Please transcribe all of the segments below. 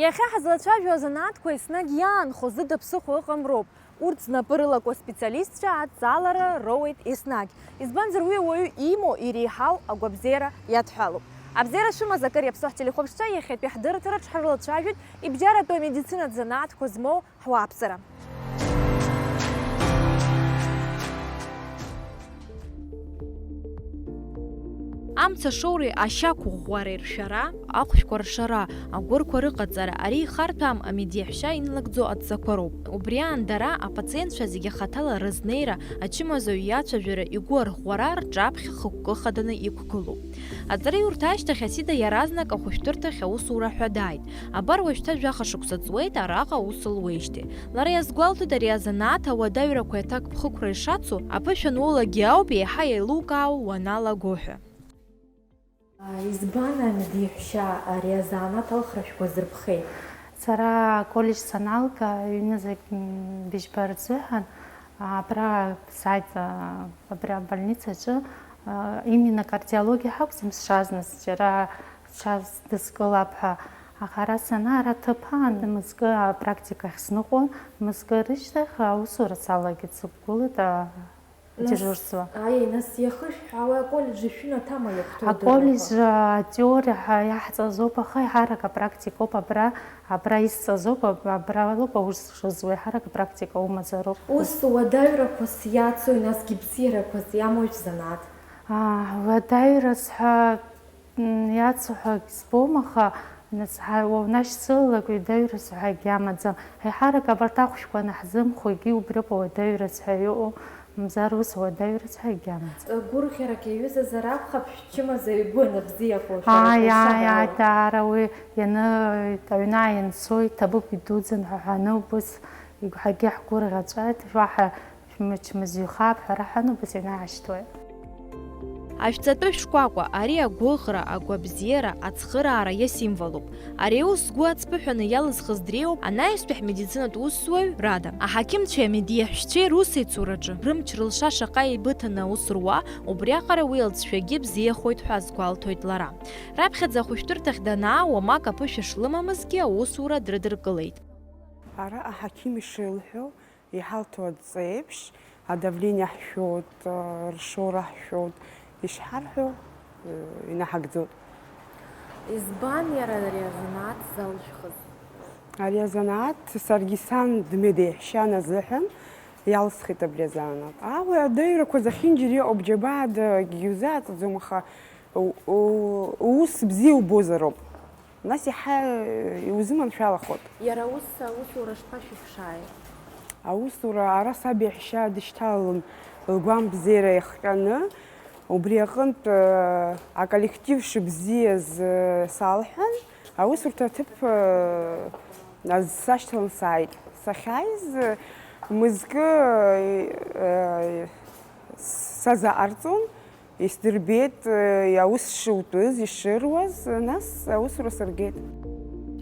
Иахьа ҳазлацәажәо азанааҭқәа еснагь иаанхо зыда ԥсыхәа ыҟам роуп. Урҭ знапы рылаку аспециалистцәа адҵалара роуеит еснагь. Избанзар уи ауаҩы имоу иреиҳау агәабзиара иадҳәалоуп. Абзиара шымаз акыр иаԥсоу ҳтелехәаԥшцәа иахьатәи ҳдырраҭараҿ ҳрылацәажәоит ибџьаратәу амедицинатә занааҭқәа змоу ҳуааԥсыра. Амца шоуреи ашьақәу ӷәӷәареи ршәара, ахәшәқәа ршара, агәырқәа рыҟаҵара, ари ихарҭәаам амедиаҳәшьа инлыгӡо адҵақәа роуп. Убри аан дара апациентцәа зегьы хаҭала рызнеира, ачымазаҩ иацәажәара, игәы арӷәӷәара рҿаԥхьа хықәкы хаданы иқәгылоуп. Аҵара иурҭа ашьҭахь Асида иаразнак ахәышәтәырҭахь аусура ҳәа дааит. Абар уажәшьҭа жәаха шықәса ҵуеит араҟа аус луеижьҭеи. Лара иазгәалҭоит ари азанааҭ ауадаҩрақәа аҭак ԥхықәра ишацу, аԥышәан уоулагьы ауп еиҳа еилукаау уаналаго ҳәа. Избан амедиаҳәшьа ари азанааҭ алхрашәқәа зырԥхеит? Сара колледж саналга ҩнызқь быжьба рзыҳәан абра сааит абра абольницаҿы именно кардиологиа ҳақәӡам сшазныз, џьара дысгылап ҳәа. Аха ара санаа ара ҭыԥаан мызкы апрактикахь сныҟәон, мызкы рышьҭахь аусура салагеит, сықәгылеит дежурство. Нас иахышәҳәауа аколледж шәынаҭама иахәҭоу? Аколледж атеориа иаҳҵазоуп, аха еиҳарак апрактикоуп, абра исҵазоуп, абралоуп аус шызуа, еиҳарак апрактика умазароуп. Ус уадаҩрақәас иацу, насгьы бзиарақәас иамоуи шәзанааҭ? Уадаҩрас ҳәа иацу ҳәа збом, аха уанашьцылалак уадаҩрас ҳәа егьамаӡам. Еиҳарак абарҭ ахәшәқәа наҳзымхо егьи убриоуп ауадаҩрас ҳәа иҟоу. Мзар ус уадаҩрас ҳәа егьамаӡам. Гәырӷьарак иаҩызазар акәхап шәчымазаҩ игәы анабзиақәоу? Даара уи аҩны ааианцо иҭабуп идуӡӡан ҳәа ҳәаны убыс ҳагьы ҳгәырӷьаҵәааит, шәаҳа шәмычмазаҩхап ҳәа раҳаны убыс инаашьҭуеит. Ашәҵатәы шкәакәа, ари агәыӷра, агәабзиара, ацхыраара иасимволуп. Ари аус згәы ацԥыҳәаны иалызхыз дреиуп анаҩстәи ҳмедицинатә усзуаҩ Рада. Аҳақьымцәеи амедиаҳәшьцәеи русеицураҿы рымч рылша шаҟа еибыҭаны аус руа, убриаҟара уи алҵшәагьы бзиахоит ҳәа азгәалҭоит лара. Раԥхьаӡа ахәышәтәырҭахь данаау амак аԥышәа шлымамызгьы аусура дрыдыркылеит. Ара аҳақьым ишилҳәо иҳалҭо адҵа еиԥш, адавлениа ҳшәоит, ршоура ҳшәоит, ишҳарҳәо инаҳагӡоит. Избан иара ари азанааҭ залшәхыз? Ари азанааҭ саргьы сан дмедиаҳәшьан азыҳәан иалсхит абри азанааҭ. Ауадаҩрақәа захьынџьара иҟоуп, џьабаадагьы иузааҵаӡом, аха ус бзиа убозароуп. Нас иаҳа иузыманшәалахоит. Иара аусура шԥашәыԥшааи? Аусура ара саб иаҳәшьа дышьҭалан лгәамбзиара иахҟьаны, убри аҟынтә аколлектив шыбзиаз салҳәан, аусурҭа аҭыԥ сашьҭалан сааит. Сахьааиз мызкы сазаҟарҵон, исдырбеит аус шутәыз, ишыруаз, нас аусура сыргеит.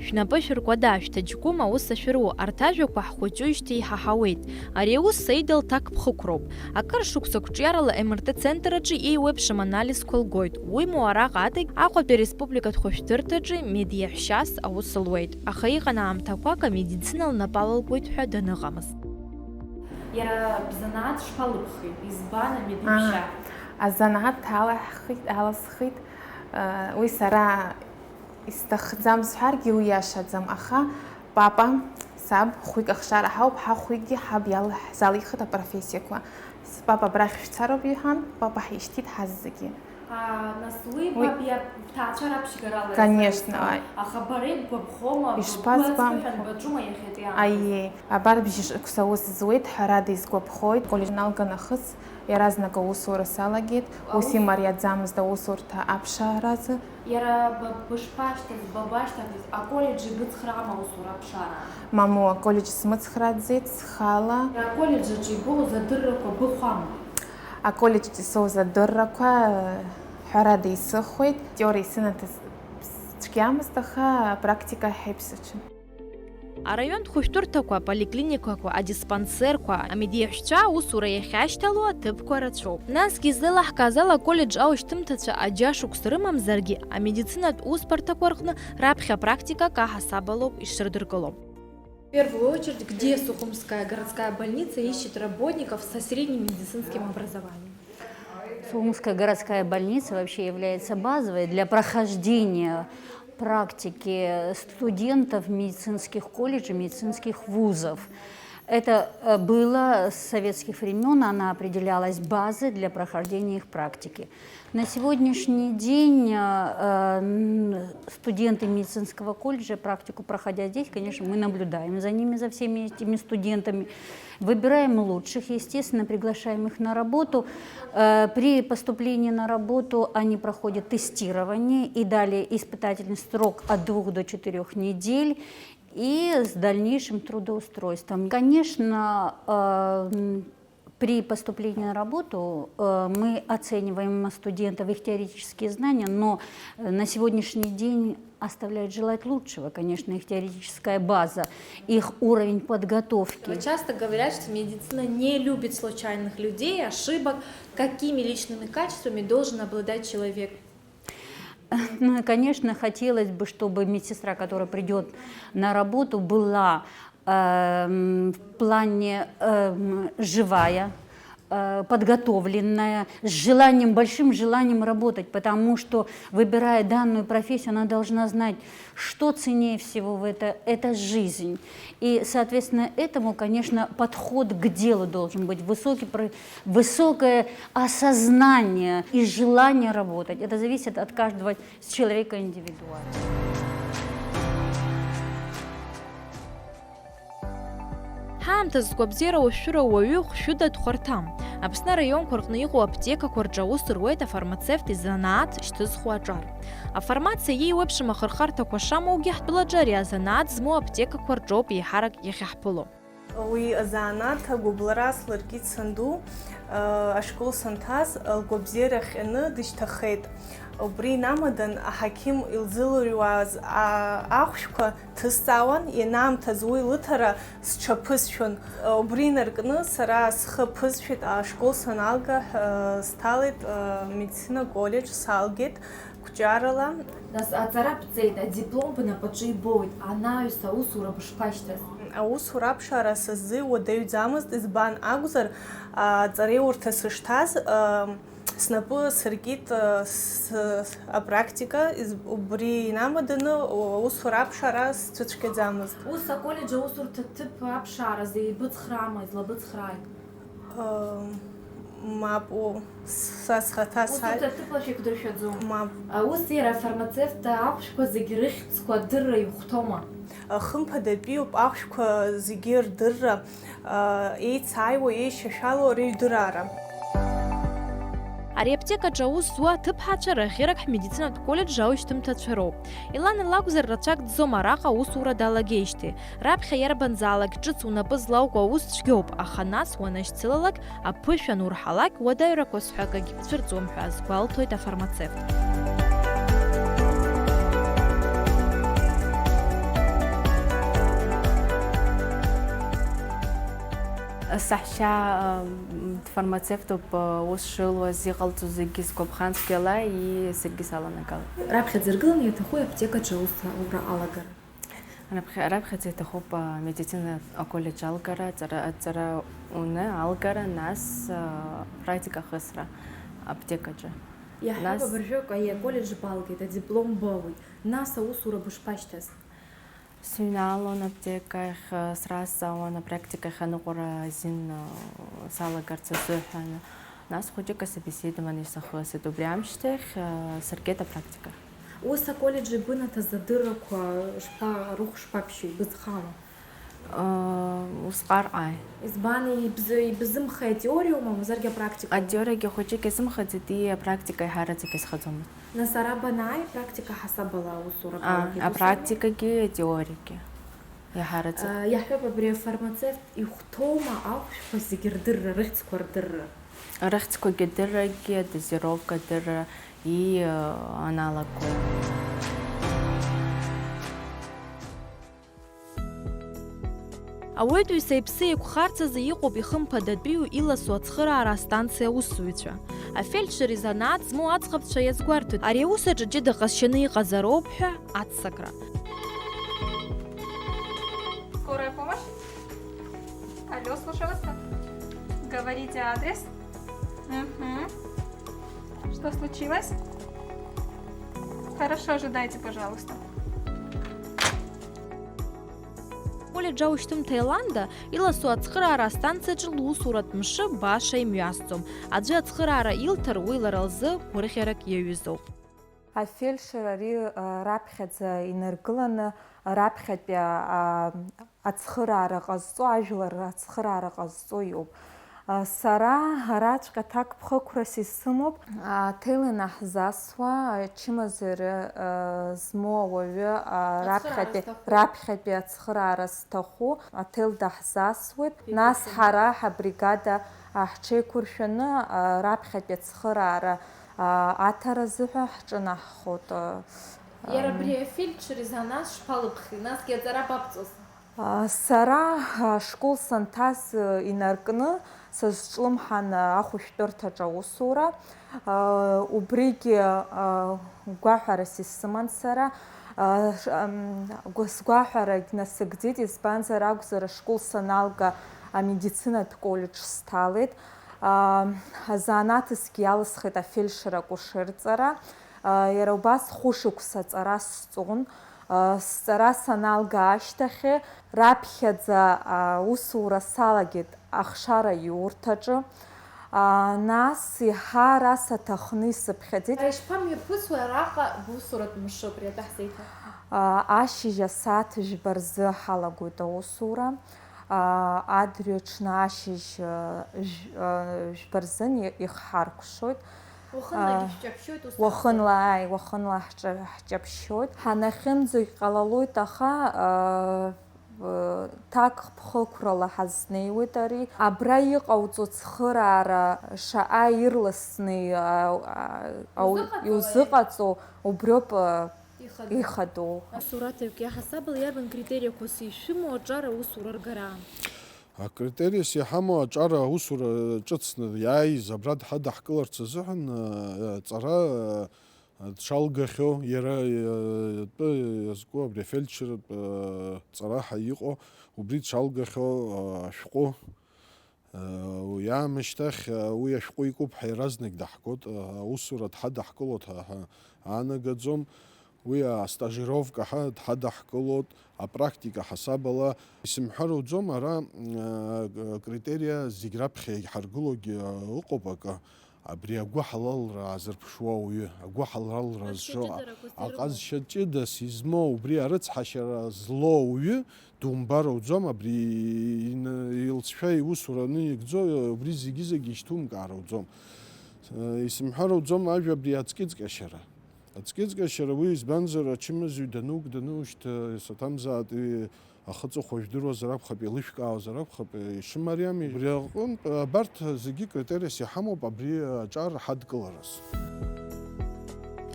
Шәнапы шәыркәада, шәҭаҷкәым аус ашәыруа, арҭ ажәақәа ҳхәыҷыжьҭеи иҳаҳауеит. Ари аус Саида лҭак ԥхықәроуп. Акыр шықәса қәҿиарала МРТ-центрраҿы еиуеиԥшым анализқәа лгоит. Уимоу араҟа адагь Аҟәатәи Республикатә хәышәтәырҭаҿы медиаҳәшьас аус луеит. Аха иҟан аамҭақәак амедицина лнапалалкуеит ҳәа даныҟамыз. Иара бзанааҭ шԥалыԥхеит? Избан амедиаҳәшьа? Азанааҭ аласхит, уи сара исҭахӡам сҳәаргьы уи иашаӡам, аха папа, саб, хәҩык ахшара ҳауп, ҳахәҩыкгьы ҳаб залихит апрофессиақәа. Папа абрахь шәцароуп иҳәан, папа ҳишьҭит ҳаз зегьы. Нас уи пап ҭаацәа раԥшьгарала? Конечно. Аха бара ибгәаԥхома? Ишԥазгәамԥхо? Баҿума иахьатәи аамҭа? Аиеи, абар бжьы шықәса ус зуеит, ҳәарада изгәаԥхоит. Колледж налганахыс иаразнак аусура салагеит, ус имариаӡамызт аусурҭа аԥшааразы. Иара бышԥашьҭаз, бабашьҭахыз, аколлеџ ибыцхраама аусура аԥшаара? Маму, аколледж смыцхраӡеит, схала. Аколлеџаҿы ибоуз адыррақәа быхәама? Аколлеџ исоуз адыррақәа ҳәарада исыхәеит, теориа исынаҭаз цәгьамызт, аха апрактика ҳаиԥсыҽын. араионтә хәышәтәырҭақәа, аполиклиникақәа, адиспансерқәа, амедеҳәшьцәа аусура иахьашьҭало аҭыԥқәа рацәоуп. Насгьы излеилаҳкааз ала аколлеџь аушьҭымҭацәа аџьашықәса рымамзаргьы, амедицинатә усбарҭақәа рҟны раԥхьа апрактикак аҳасабалоуп ишрыдыркыло. В первую очередь, где Сухумская городская больница ищет работников со средним медицинским образованием? Сухумская городская больница вообще является базовой для прохождения практики студентов медицинских колледжей, медицинских вузов. Это было с советских времен, она определялась базой для прохождения их практики. На сегодняшний день студенты медицинского колледжа, практику проходя здесь, конечно, мы наблюдаем за ними, за всеми этими студентами, выбираем лучших, естественно, приглашаем их на работу. При поступлении на работу они проходят тестирование и далее испытательный срок от 2 до 4 недель. И с дальнейшим трудоустройством. Конечно, при поступлении на работу мы оцениваем студентов их теоретические знания, но на сегодняшний день оставляет желать лучшего, конечно, их теоретическая база, их уровень подготовки. Часто говорят, что медицина не любит случайных людей, ошибок. Какими личными качествами должен обладать человек? Ну, конечно, хотелось бы, чтобы медсестра, которая придет на работу, была в плане живая, подготовленная, с желанием, большим желанием работать, потому что, выбирая данную профессию, она должна знать, что ценнее всего в это жизнь. И, соответственно, этому, конечно, подход к делу должен быть, высокое осознание и желание работать. Это зависит от каждого человека индивидуально. ҳаамҭа згәабзиара уашәыра уаҩы хәшәыда дхәарҭам. Аԥсны араионқәа рҟны иҟоу аптекақәа рҿы аус руеит афармацевт изанааҭ шьҭызхуа аҿар. Афармациа еиуеиԥшым ахырхарҭақәа шамоугьы ҳтәылаҿы ари азанааҭ змоу аптекақәа рҿоуп еиҳарак иахьаҳԥыло. Уи азанааҭ агәыблра слыркит санду, ашкол санҭаз лгәабзиара хҟьаны дышьҭахеит. Убри инамадан аҳақьым илзылурҩуаз ахәшәқәа ҭызҵаауан, ианаамҭаз уи лыҭара сҽаԥызшәон. Убри инаркны сара схы ԥызшәеит, ашкол саналга сҭалеит медицина колледж, салгеит қәҷарала. Нас аҵара бҵеит, адиплом бнапаҿы ибоуит, анаҩс аусура бышԥашьҭаз? Аусура аԥшаара сызуадаҩӡамызт, избан акәзар аҵареиурҭа сышҭаз снапы сыркит апрактика, убри инамаданы аусура аԥшаара сцәыцәгьаӡамызт. Ус аколледж аусурҭа ҭыԥ аԥшаараз еибыцхраама, излабыцхрааит? Мап, са схаҭа сааит. Усурҭа ҭыԥлашәа иқәдыршәаӡом. Мап. Ус иара афармацевт ахәшәқәа зегьы рыхьӡқәа адырра ихәҭома? Хымԥадатәиуп ахәшәқәа зегьы рдырра, еицааиуа, еишьашәало рыҩдырара. Ари аптекаҿы аус зуа аҭыԥҳацәа рахьырак ҳмедицинатә колледж аушьҭымҭацәа роуп. Илан илакәзар рацәак дзом араҟа аусура далагеижьҭеи. Раԥхьа иарбанзаалак ҿыц унапы злаукуа аус цәгьоуп, аха нас уанашьцылалак, аԥышәа анурҳалак, уадаҩрақәа сҳәакагь цәырҵуам ҳәа азгәалҭоит афармацевт. Саҳәшьа дфармацевтуп ус шылуаз иҟалҵо зегьы сгәаԥхан цәгьала и саргьы саланагалеит. Раԥхьаӡа иргыланы иаҭаху аптекаҿы аусура алагара? Раԥхьаӡа иҭахуп амедицина аколледж алгара, аҵара уны алгара, нас практика хысра аптекаҿы. Иаҳҳәап абыржәык аколледж балгеит, адиплом бауит, нас аусура бышԥашьҭаз? Сыҩналон аптекахь, сразҵаауан апрактикахь аныҟәара азин салагарц азыҳәан. Нас хәыҷык асобеседование сахысит. Убри амшьҭахь сыргеит апрактикахь. Ус аколледж ибынаҭаз адыррақәа рухә шԥаԥшьои, ибыӡхама? Усҟарҟааи. Избан ибзымха атеориума, мазаргьы апрактика? Атеориагьы хәыҷык изымхаӡеит, и апрактика иҳараӡак изхаӡомызт. Нас ара банааи практика ҳасабала аусура балгеит? Апрактикагьы атеоригьы иҳараӡак. Иаҳҳәап абри афармацевт ихәҭоума ахәшәқәа зегьы рдырра, рыхьӡқәа рдырра? Рыхьӡқәагьы адыррагьы, адозировка адырра и аналагқәа. Ауаҩытәыҩса иԥсы еиқәхарц азы иҟоуп ихымԥадатәиу иласу ацхыраара астанциа аусзуҩцәа. Афельдшер изанааҭ змоу аӡӷабцәа иазгәарҭоит, ари аус аҿы ҷыда ҟазшьаны иҟазароуп ҳәа аццакра. Скорая помощь? Алло, слушаю вас. Говорите адрес. Угу. Что случилось? Хорошо, ожидайте, пожалуйста. Колледж аушьҭым Таиланда иласу ацхыраара астанциаҿы лусуратә мшы баша имҩасӡом. Аӡәы ацхыраара илҭар уи лара лзы гәырӷьарак иаҩызоуп. Афельдшер ари раԥхьаӡа инаргыланы раԥхьатәи ацхыраара ҟазҵо, ажәлар ацхыраара ҟазҵо иоуп. Сара араҵәҟьа аҭак ԥхықәрас исымоуп, аҭел аҳзасуа ачымазара змоу ауаҩы раԥхьатәи ацхыраара зҭаху аҭел даҳзасуеит, нас ҳара ҳабригада ҳҽеиқәыршәаны раԥхьатәи ацхыраара аҭара азыҳәа ҳҿынаҳхоит. Иара абри афельдшер изанааҭ шԥалыԥхи, насгьы аҵара бабҵоз? Сара школ санҭаз инаркны сазҿлымҳан ахәышәтәырҭаҿ аусура, убригьы гәаҳәарас исыман сара, сгәаҳәарагь насыгӡеит, избанзар акәзар ашкол саналга амедицинатә колледж сҭалеит, азанааҭысгьы иалысхит афельдшер акәашырҵара, иара убас хәышықәса аҵара сҵон. Сҵара саналга ашьҭахь раԥхьаӡа усура салагеит ахшара иурҭаҿы, нас иаҳа ара саҭахны исыԥхьаӡеит. Ишԥамҩаԥысуеи араҟа бусуратә мшы абри атәы ҳзеиҭа? Ашьыжь асааҭ жәба рзы ҳалагоит аусура, адырҩаҽны ашьыжь жәба рзын ихҳаркәшоит. Уахынла ҳҷаԥшьоит. Ҳанахьымӡо иҟалалоит, аха ҭак ԥхықәрала ҳазнеиуеит ари. Абра иҟауҵо цхыраара шаҟа ирласны иузыҟаҵо убриоуп ихадоу. Асураҭаҩк иаҳасабала иарбан критериақәас ишәымоу аҿар аусура ргара? Акритериас иҳамоу аҿар аусура ҿыцны иааиз абра дҳадаҳкыларц азыҳәан ҵара дшалгахьоу иара тәы иазку абри афельдшератә ҵараҳа иҟоу убри дшалгахьоу ашәҟәы иаамышьҭахь уи ашәҟәы икуп ҳәа иаразнак даҳгоит, аусура дҳадаҳкылоит ҳәа аанагаӡом. Уи астажировка дҳадаҳкылоит, апрактика ҳасабала исымҳәароуӡом, ара критерия зегь раԥхьа иҳаргылогьы ыҟоуп акы. Абри агәы ҳалалра азырԥшуа ауаҩы, агәы ҳалалра зшо, аҟазшьа ҷыдас измоу убри арыцҳашьара злоу ауаҩы думбароуӡом, абри илҵшәа иусураны игӡо, убри зегьы ишьҭумкаароуӡом. Исымҳәароуӡом ажәа абри ацкьыҵкьашьара. Ацкьыҵкьашьара уи избанзар ачымазаҩ данушьҭа саҭамзаат ахыҵыхәа жәдыруазар акәхап, илышәкаауазар акәхап, ишымариами. Абри аҟнытә абарҭ зегьы критериас иҳамоуп абри аҿар ҳадкыларас.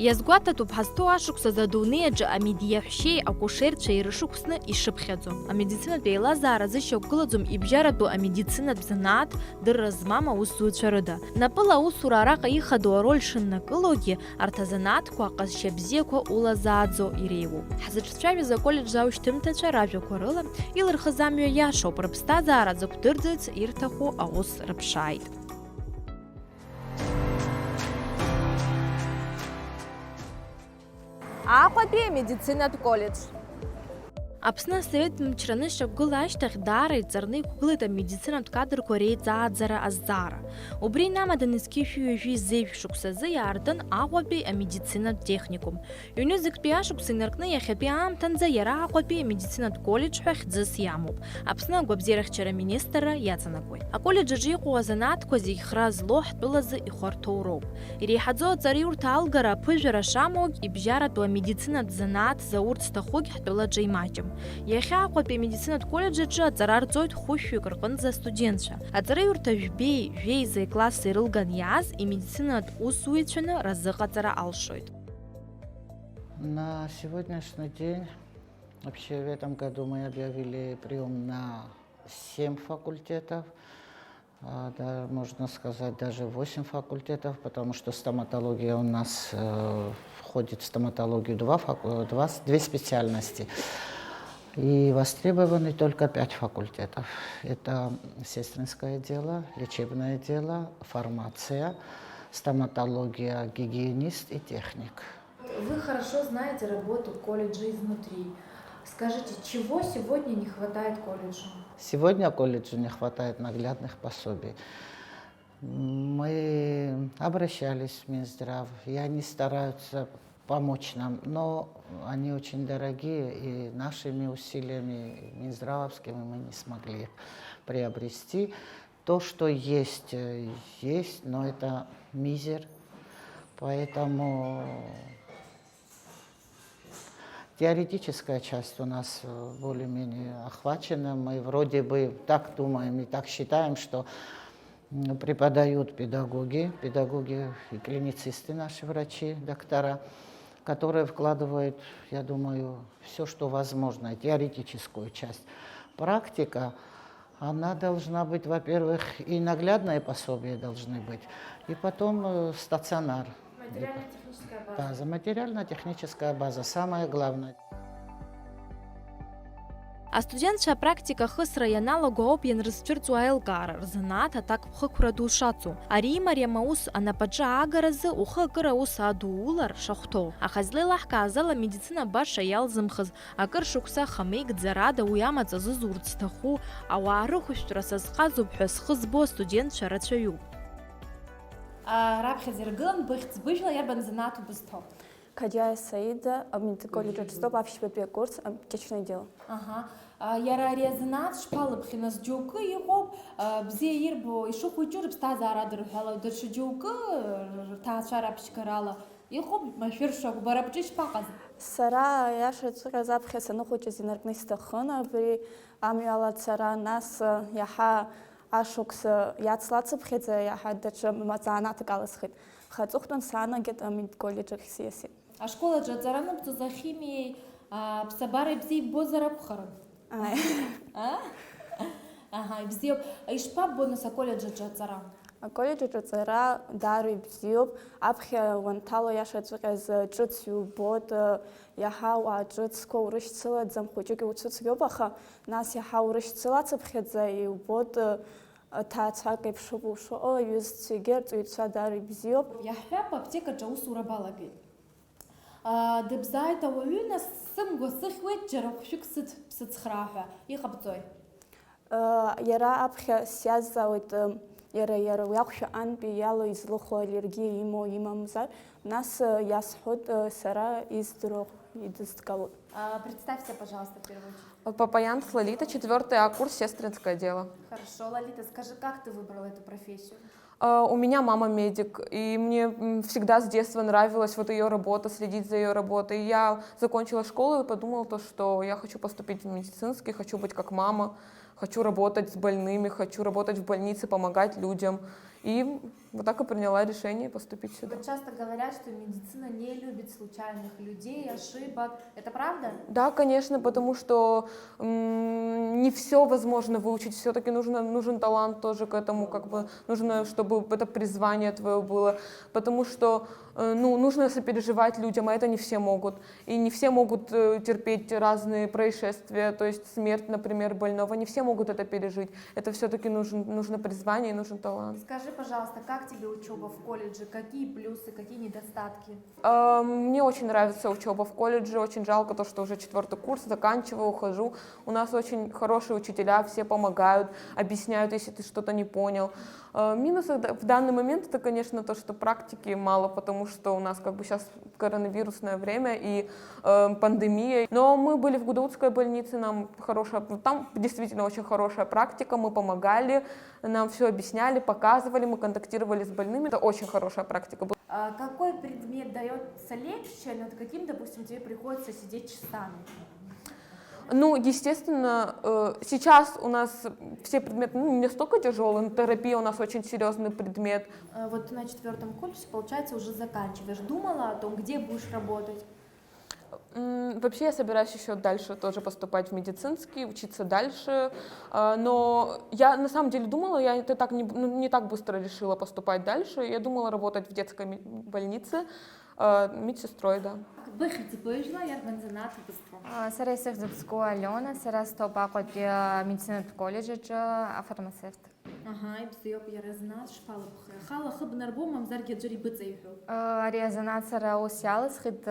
Иазгәаҭатәуп ҳазҭоу ашықәсазы адунеи аҿы амедиаҳәшьеи акәашерцәеи ирышықәсны ишыԥхьаӡо. Амедицинатә еилазаара зышьақәгылаӡом ибжьаратәу амедицинатә занааҭ дырра змам аусзуҩцәа рыда. Напыла аусура араҟа ихадоу ароль шыннакылогьы арҭ азанааҭқәа аҟазшьа бзиақәа улазааӡо иреиуоуп. Ҳзыҿцәажәаз аколледж аушьҭымҭацәа ражәақәа рыла илырхыз амҩа иашоуп, рыԥсҭазаара зықәдырӡырц ирҭаху аус рыԥшааит. Аҟәатәи амедицинатә колледж. Аԥсны асовет мчраны ишьақәгыла ашьҭахь даара иҵарны иқәгылеит амедицинатә кадрқәа реиҵааӡара азҵаара. Убри инамадан есқьышәи-ҩажәи зеиԥш шықәсазы иаартын Аҟәатәи амедицинатә техникум. Ҩнызқьтәи ашықәса инаркны иахьатәи аамҭанӡа иара Аҟәатәи амедицинатә колледж ҳәа хьӡыс иамоуп. Аԥсны агәабзиарахьчара министрра иаҵанакуеит. Аколледж аҿы иҟоу азанааҭқәа зегь хра злоу ҳтәылазы ихәарҭоу роуп. Иреиҳаӡоу аҵариурҭа алгара аԥыжәара шамоугь ибжьаратәу амедицинатә занааҭ заурц зҭахугь ҳтәылаҿы имаҷым. Иахьа Аҟәатәи амедицинатә колледж аҿы аҵара рҵоит хәышәҩык рҟынӡа астудентцәа. Аҵараиурҭа жәбеи, жәеизеи класси рылган иааз имедицинатә усзуҩцәаны разыҟаҵара алшоит. На сегодняшний день, вообще в этом году мы объявили прием на 7 факультетов, да, можно сказать, даже 8 факультетов, потому что стоматология у нас входит в стоматологию 2 специальности. И востребованы только 5 факультетов. Это сестринское дело, лечебное дело, фармация, стоматология, гигиенист и техник. Вы хорошо знаете работу колледжа изнутри. Скажите, чего сегодня не хватает колледжу? Сегодня колледжу не хватает наглядных пособий. Мы обращались в Минздрав, и они стараются помочь нам, но они очень дорогие, и нашими усилиями минздравовскими мы не смогли их приобрести. То, что есть, есть, но это мизер, поэтому теоретическая часть у нас более-менее охвачена. Мы вроде бы так думаем и так считаем, что преподают педагоги и клиницисты, наши врачи, доктора, которые вкладывают, я думаю, все, что возможно, теоретическую часть. Практика, она должна быть, во-первых, и наглядные пособия должны быть, и потом стационар. Материально-техническая база. База, материально-техническая база, самое главное. Астудентша практика хысра яналаго ауп ианрызцәырҵуа аилкаара рзанааҭ аҭакԥхықәра ду шацу. Ари имариам аус анапаҿы аагаразы ухы акыр аус адуулар шахәҭоу. Аха излеилаҳкааз ала медицина баша иалзымхыз, акыр шықәса хамеигӡарада уи амаҵ азызурц зҭаху, ауаа рыхәшәтәра сазҟазоуп ҳәа зхы збо астудентцәа рацәаҩуп. Раԥхьаӡа иргылан быхьӡ быжәла иарбан занааҭу бызҭо? Кадьяя Саида, медколледж стоп, общий курс, аптечное дело. Ага. Иара ари азанааҭ шԥалыԥхьаныз џьоукы иҟоуп бзиа ирбо ишыхәыҷу рыԥсҭазаара адырҳәала, даҽа џьоукы рҭаацәара аԥшьгарала иҟоуп машәыршәақә, бара бҿы ишԥаҟаз? Сара иашаҵәҟьаз аԥхьа саныхәыҷыз инаркны исҭахын абри амҩала ацара, нас иаҳа ашықәс иацлацыԥхьаӡа иаҳа даҽа занааҭк алысхит. Хаҵыхәтәан саанагеит амедколледж ахь сиасит. Ашкол аҿы аҵара нықәҵоз ахимиеи аԥсабареи бзиа иббозар акәхарын. Ага, ибзиоуп. Ишԥаббо нас аколледж аҿы аҵара? Аколледж аҿы аҵара даара ибзиоуп. Аԥхьа уанҭало иашаҵәҟьаз ҿыц иубот, иаҳа ауаа ҿыцқәа урышьцылаӡам, хәыҷык иуцәыцәгьоуп, аха нас иаҳа урышьцылацыԥхьаӡа иубот ҭаацәак еиԥш ушо, иҩызцәагьы арҵаҩцәа даара ибзиоуп. Иаҳҳәап, аԥҭекаҿы аусура балагеит. Дыбзааит ауаҩы, нас сымгәа сыхьуеит, џьара хәшәык сыцхраа ҳәа. Иҟабҵои? Иара аԥхьа сиазҵаауеит, иара уи ахәшәы антәи иало излыхо аллергиа имоу имамзар, нас иасҳәоит сара издыруа идызгалоит. Представься, пожалуйста, в первую очередь. Папаянц Лолита, 4 А курс, сестринское дело. Хорошо, Лолита, скажи, как ты выбрала эту профессию? У меня мама медик, и мне всегда с детства нравилась вот ее работа, следить за ее работой. Я закончила школу и подумала, что я хочу поступить в медицинский, хочу быть как мама, хочу работать с больными, хочу работать в больнице, помогать людям. И вот так и приняла решение поступить сюда. Вот часто говорят, что медицина не любит случайных людей, ошибок. Это правда? Да, конечно, потому что не все возможно выучить. Все-таки нужен талант тоже к этому, как бы нужно, чтобы это призвание твое было. Потому что нужно сопереживать людям, а это не все могут. И не все могут терпеть разные происшествия, то есть смерть, например, больного. Не все могут это пережить. Это все-таки нужно призвание и нужен талант. Скажи, пожалуйста, как тебе учеба в колледже? Какие плюсы, какие недостатки? Мне очень нравится учеба в колледже. Очень жалко то, что уже 4-й курс, заканчиваю, ухожу. У нас очень хорошие учителя, все помогают, объясняют, если ты что-то не понял. Минус в данный момент это, конечно, то, что практики мало, потому что у нас как бы сейчас коронавирусное время и пандемия. Но мы были в Гудаутской больнице, там действительно очень хорошая практика, мы помогали, нам все объясняли, показывали, мы контактировали с больными. Это очень хорошая практика была. Какой предмет дается легче, над каким, допустим, тебе приходится сидеть часами? Естественно, сейчас у нас все предметы не столько тяжелые, но терапия у нас очень серьезный предмет. Вот ты на 4-м курсе, получается, уже заканчиваешь. Думала о том, где будешь работать? Вообще я собираюсь еще дальше тоже поступать в медицинский, учиться дальше, но я на самом деле думала, я это так не так быстро решила поступать дальше, я думала работать в детской больнице медсестрой, да. Сара исыхзып ску Алена, сара стопақот медицинат колледжа, а фармацевт. Ибзиоп яразнат шпалбхи. Хала хыб нарбом зарги джери быцейху. Резонат сара усялас хит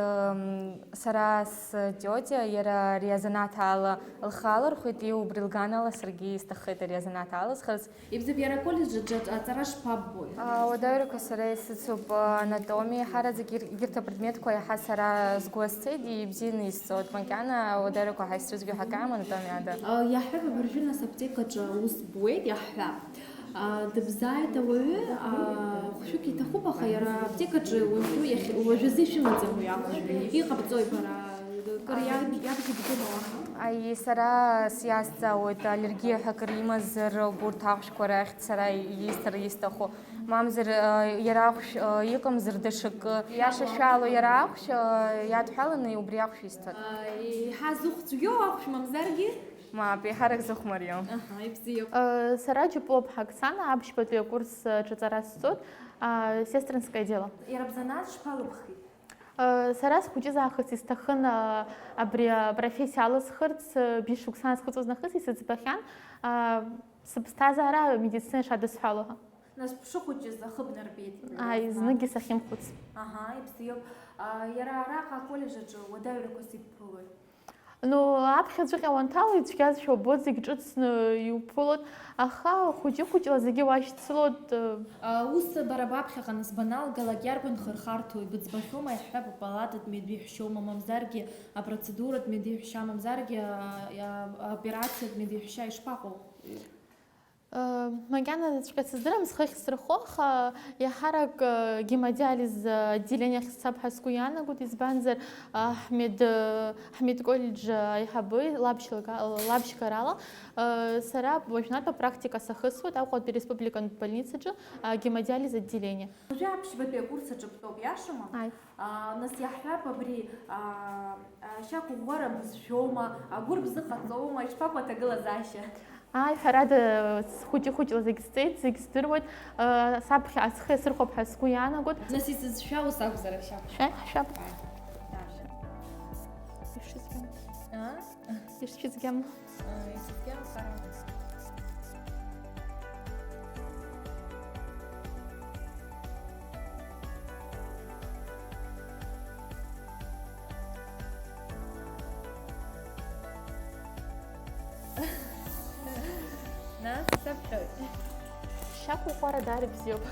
сара с тетя яра резонат ала алхалар хит ю брилганала Сергей стахит резонат алас хас. Ибзиоп яра колледж джат ацара шпаббой. Ударю сара исыцуб анатомия хара гирта предмет кое хасара сгостед и бзин истот макана ударю ко хайструзгю хакам анатомия да. Я حابب برجلنا سبتيكا جاوز بويد يا حاب. دبزايت وي شو كي تخوبا خيرا بتيكا جي وشو يخ وجزي شو مزه يا اخي قبضوي برا كريا يا بيجي بتوما اي سرا سياسه والالرجيه حكريمه زر بورتاخش كورخ سرا يستر يستخو مامزر يراخش يقم زردشك يا ششالو يراخش يا تحلني وبرياخش يستر حازوخت يوخش مامزرجي ما بيحرك زخ مريم يبزيو سرا جبلوب حكسانا обшпатую курс 400 сестринское дело. يربزنات شبالبخي Сара схуджи захыс истахын абри профессия алысхырц бишуксан схуцуз нахыс исыцбахян сыбстазара медицина шадыс халуха. Нас шо худжи захыб нарбит. Ай зныги сахим хуц. Ибзио яра рака колледжа джо wadayra косипулой. Ну, аԥхьа ҵәыҟьа уанҭалоит, цәгьазшәа убот зегь ҿыцны иуԥылот, аха хәыҷы-хәыҷла зегьы уашьцылот. Ус бара баԥхьаҟа баналгалак иарбан хырхарҭоу ибыӡбахьоума иаҳҳәап апалататә медиҳәшьоума мамзаргьы апроцедуратә медиҳәшьа мамзаргьы аоперациатә медиҳәшьа ишԥаҟоу? Макьана цәҟьа сыздырам схы ахьсырхо, аха иаҳарак гемодиализ отделениахь сцап ҳәа сгәы иаанагоит, избанзар ҳмед колледж аиҳабы лабжьгарала сара уажәнатә апрактика сахысуеит Аҟәатәи республикатә больницаҿы гемодиализ отделение. Уажәы аԥшьбатәи акурс аҿы бтәоуп, иашама? Нас иаҳҳәап абри ашьа-қәыӷәӷәара бызшәоума, агәыр бзыҟаҵоума, ишԥаҟоу аҭагылазаашьа? ҳәарада хәыҷы-хәыҷла зегь сҵеит, зегь здыруеит, саԥхьа схы иасырхәап ҳәа сгәы иаанагоит. Нас исызшәау сакәзар ашьап? Шәап. Ишшьыцгьам. Ишшьыцгьам хара. Нас саԥҳәоит. Шьа-қәыӷәӷәара даара ибзиоуп.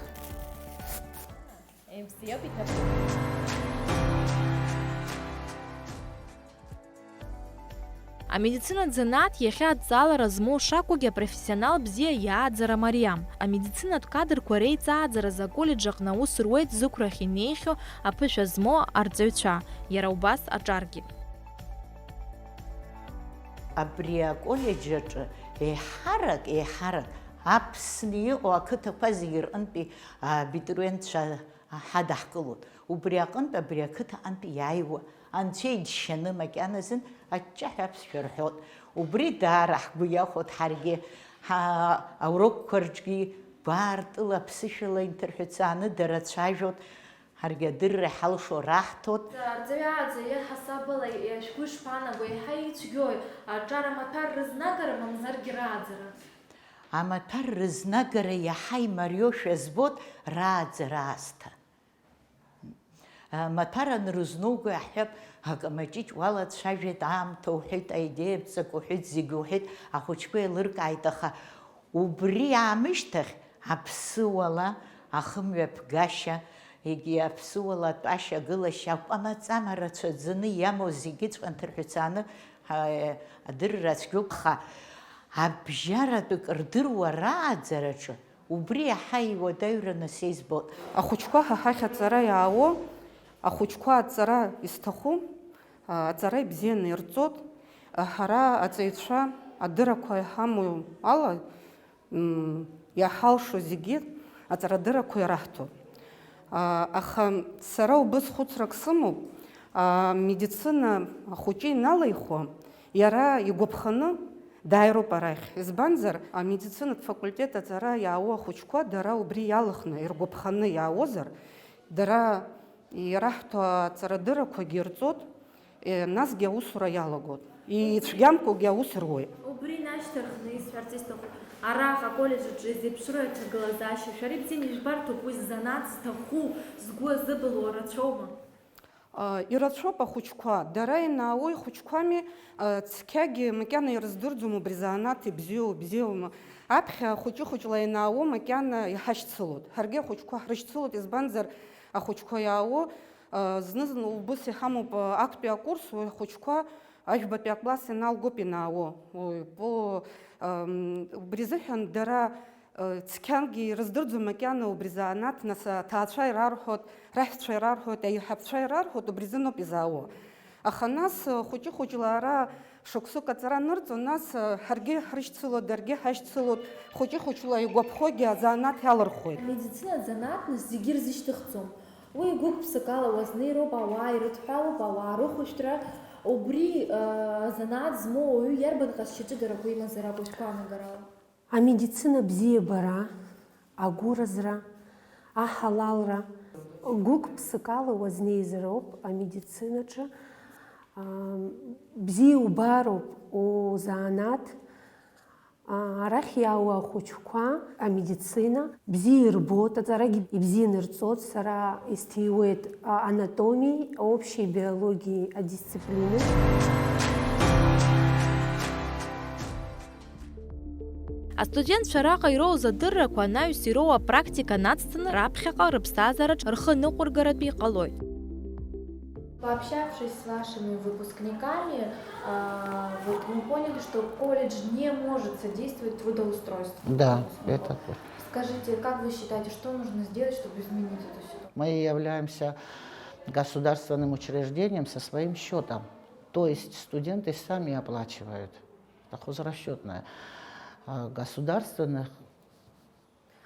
Ибзиоуп иҭабуп. Амедицинатә занааҭ иахьа адҵалара змоу шакәугьы апрофессионал бзиа иааӡара мариам. Амедицинатә кадрқәа реиҵааӡараз аколледж аҟны аус руеит зықәрахь инеихьоу аԥышәа змоу арҵаҩцәа, иара убас аҿаргьы. Абри аколледж аҿы еиҳарак Аԥсны иҟоу ақыҭақәа зегьы рҟынтәи абитуриентцәа ҳадаҳкылоит. Убри аҟынтә абри ақыҭа аҟынтәи иааиуа анцәа иџьшьаны макьаназын аҷҷаҳәа аԥсшәа рҳәоит. Убри даара ҳгәы иахәоит ҳаргьы аурокқәа рҿгьы гәаартыла аԥсышәала инҭырҳәыцааны дара цәажәоит. Ҳаргьы адырра ҳалшо раҳҭоит. Арҵаҩааӡа иаҳасабала шәгәы ишԥаанаго, еиҳа ицәгьои, аҿар амаҭәар рызнагара мамзаргьы рааӡара? Амаҭәар рызнагара иаҳа имариоушәа збоит рааӡара аасҭа. Амаҭәар анрызнуго иаҳҳәап, акамаҷыҷ уалацәажәеит, аамҭа уҳәеит, аидеиаҵак уҳәеит, зегьы уҳәеит, ахәыҷқәа еилыркааит, аха убри аамышьҭахь аԥсыуала ахымҩаԥгашьа, егьи аԥсыуала атәашьа агылашьа акәамаҵама рацәаӡаны иамоу зегьыҵәҟьа нҭырҳәыцааны адырра цәгьоуп, аха абжьаратәык рдыруа рааӡараҿы убри иаҳа иуадаҩраны сеизбоит. Ахәыҷқәа ҳахь аҵара иаауо, ахәыҷқәа аҵара изҭаху, аҵара ибзианы ирҵоит, ҳара аҵаҩцәа адыррақәа иҳамоу ала иаҳалшо зегьы аҵарадыррақәа ираҳҭоит. Аха сара убыс хәыцрак сымоуп, медицина ахәыҷы иналаихо, иара игәаԥханы дааироуп арахь. Избанзар, амедицинатә факультет аҵара иаауа ахәыҷқәа дара убри иалахны, иргәаԥханы иаауазар, дара ираҳҭо аҵарадыррақәагьы ирҵот, насгьы аусура иалагот. Ицәгьамкәагьы аус руеит. Убри нашьҭархны исҳәарц исҭаху, араҟа аколлеџь аҿы изеиԥшроу иаҿагылазаашьа, шәара ибзианы ижәбарҭоуп уи ззанааҭ зҭаху, згәы азыбылуа рацәоума? Ирацәоуп ахәыҷқәа, дара инаауа ихәыҷқәами, цқьагьы макьана ирыздырӡом убри занааҭ ибзиоу, ибзиоума. Аԥхьа хәыҷы-хәыҷла инаауо макьана иҳашьцылоит. Ҳаргьы ахәыҷқәа ҳрышьцылоит, избанзар ахәыҷқәа иаауо зны-зынла убыс иҳамоуп актәи акурс, ахәыҷқәа ажәбатәи акласс иналгоуп инаауо. Убри азыҳәан дара цқьагьы ирыздырӡом макьана убри занааҭ, нас аҭаацәа ирарҳәоит, раҳәцәа ирарҳәоит, аиҳабцәа ирарҳәоит, убри азыноуп изаауа. Аха нас хәыҷы-хәыҷла ара шықәсык аҵара анырҵо, нас ҳаргьы ҳрышьцылоит, даргьы ҳашьцылоит, хәыҷы-хәыҷла игәаԥхогьы азанааҭ иалырхуеит. Амедицина занааҭныс зегьы ирзышьҭыхӡом. Уи гәык-ԥсык ала уазнеироуп, ауаа ирыдҳәалоуп, ауаа рыхәышәтәра. Убри азанааҭ змоу ауаҩы иарбан ҟазшьаҿыдарақәа имазар акәу шԥаанагарала? Амедицина бзиабара, агәыразра, аҳалалра, гәык-ԥсык ала уазнеизароуп амедицинаҿы, бзиа убароуп узанааҭ, арахь иаауа ахәыҷқәа амедицина бзиа ирбоит, аҵарагьы ибзианы ирҵоит. Сара исҭиуеит анатомиеи, общей биологиеи адисциплины. Астудентцәа раҟа ироуз адыррақәа анаҩс ироуа апрактика нацҵаны раԥхьаҟа рыԥсҭазаараҿ рхы ныҟәыргаратәы иҟалоит. Пообщавшись с вашими выпускниками, вот мы поняли, что колледж не может содействовать трудоустройству. Да, это так. Скажите, как вы считаете, что нужно сделать, чтобы изменить эту ситуацию? Мы являемся государственным учреждением со своим счетом. То есть студенты сами оплачивают. Это хозрасчетное. Государственных.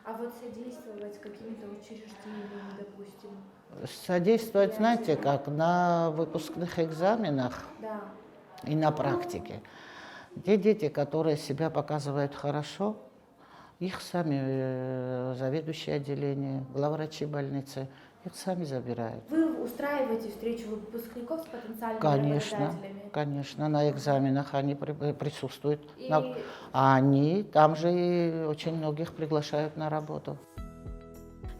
А вот содействовать какими-то учреждениями, допустим? Содействовать, знаете, как на выпускных экзаменах, да, и на практике. Те дети, которые себя показывают хорошо, их сами заведующие отделения, главврачи больницы, их сами забирают. Вы устраиваете встречу выпускников с потенциальными работодателями? Конечно, на экзаменах они присутствуют. Они там же и очень многих приглашают на работу.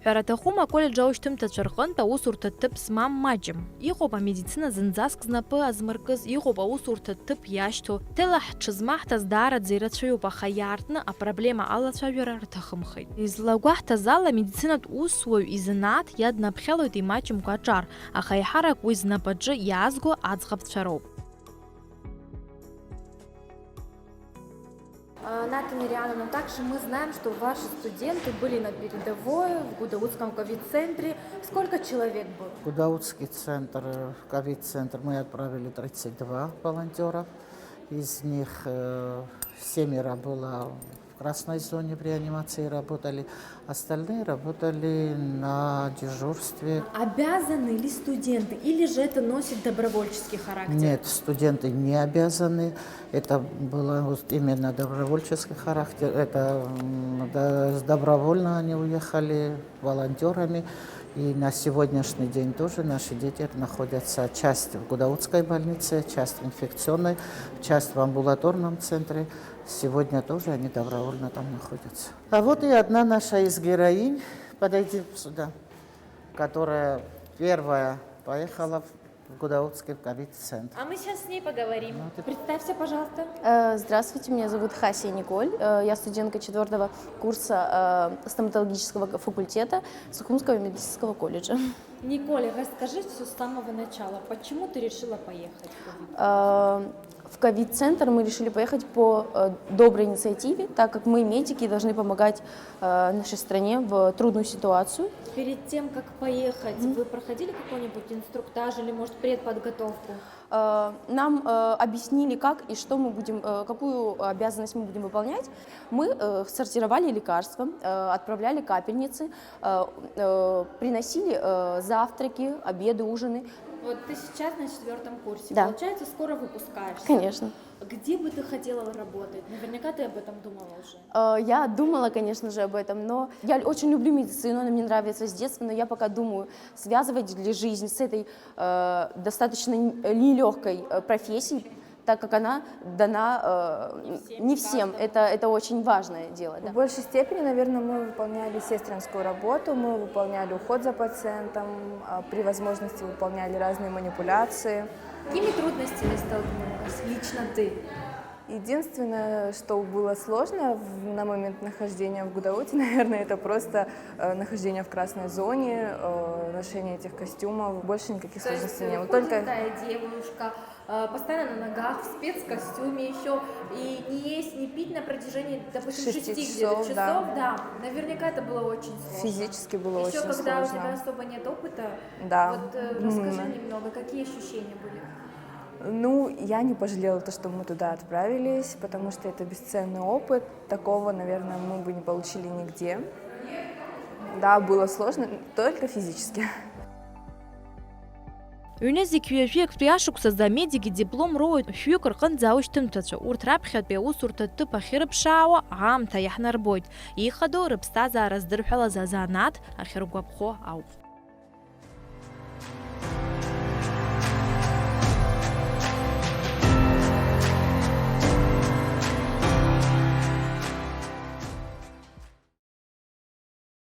Ҳәараҭахума аколлеџь аушьҭымҭацәа рҟынтә аусурҭа ҭыԥ змам маҷым. Иҟоуп амедицина зынӡаск знапы азмыркыз, иҟоуп аусурҭа ҭыԥ иашьҭоу. Ҭела ҳҽызмаҳҭаз даараӡа ирацәаҩуп, аха иаартны апроблема алацәажәара рҭахымхеит. Излагәаҳҭаз ала амедицинатә усуаҩ изанааҭ иаднаԥхьалоит имаҷымкәа аҿар, аха еиҳарак уи знапаҿы иаазго аӡӷабцәа роуп. Наталья Риановна, также мы знаем, что ваши студенты были на передовой в Гудаутском ковид-центре. Сколько человек было? Гудаутский центр, ковид-центр, мы отправили 32 волонтеров. Из них 7 было в красной зоне в реанимации работали, остальные работали на дежурстве. Обязаны ли студенты или же это носит добровольческий характер? Нет, студенты не обязаны. Это было вот именно добровольческий характер. Это добровольно они уехали волонтерами. И на сегодняшний день тоже наши дети находятся часть в Гудаутской больнице, часть в инфекционной, часть в амбулаторном центре. Сегодня тоже они добровольно там находятся. А вот и одна наша из героинь, подойди сюда, которая первая поехала в Гудаутский ковид-центр. А мы сейчас с ней поговорим. Представься, пожалуйста. Здравствуйте, меня зовут Хася Николь. Я студентка 4-го курса стоматологического факультета Сухумского медицинского колледжа. Николь, расскажи все с самого начала. Почему ты решила поехать в ковид-центр мы решили поехать по доброй инициативе, так как мы, медики, должны помогать нашей стране в трудную ситуацию. Перед тем, как поехать, вы проходили какой-нибудь инструктаж или, может, предподготовку? Нам объяснили, как и что мы будем, какую обязанность мы будем выполнять. Мы сортировали лекарства, отправляли капельницы, приносили завтраки, обеды, ужины. Вот ты сейчас на 4-м курсе. Да. Получается, скоро выпускаешься. Конечно. Где бы ты хотела работать? Наверняка ты об этом думала уже. Я думала, конечно же, об этом, но я очень люблю медицину, она мне нравится с детства, но я пока думаю, связывать ли жизнь с этой достаточно нелегкой профессией, так как она дана не всем. Это очень важное дело. В большей степени, наверное, мы выполняли сестринскую работу, мы выполняли уход за пациентом, при возможности выполняли разные манипуляции. Какими трудностями столкнулась лично ты? Единственное, что было сложно на момент нахождения в Гудауте, наверное, это просто нахождение в красной зоне, ношение этих костюмов. Больше никаких сложностей не было. Только девушка, постоянно на ногах, в спецкостюме еще, и не есть, не пить на протяжении, допустим, 6 часов, да. Наверняка это было очень сложно. Физически было очень сложно. Еще когда у тебя особо нет опыта, да. Вот расскажи немного, какие ощущения были? Ну, я не пожалела то, что мы туда отправились, потому что это бесценный опыт. Такого, наверное, мы бы не получили нигде. Да, было сложно, только физически. Ҩнызик ҩажәик риашықәсазы амедики диплом роуит шәҩык рҟынӡа аушьҭымҭацәа. Урҭ раԥхьатәи аусурҭа ҭыԥ ахьырԥшаауа аамҭа иаҳнарбоит. Ихадоу рыԥсҭазаара здырҳәалаз азанааҭ ахьыргәаԥхо ауп.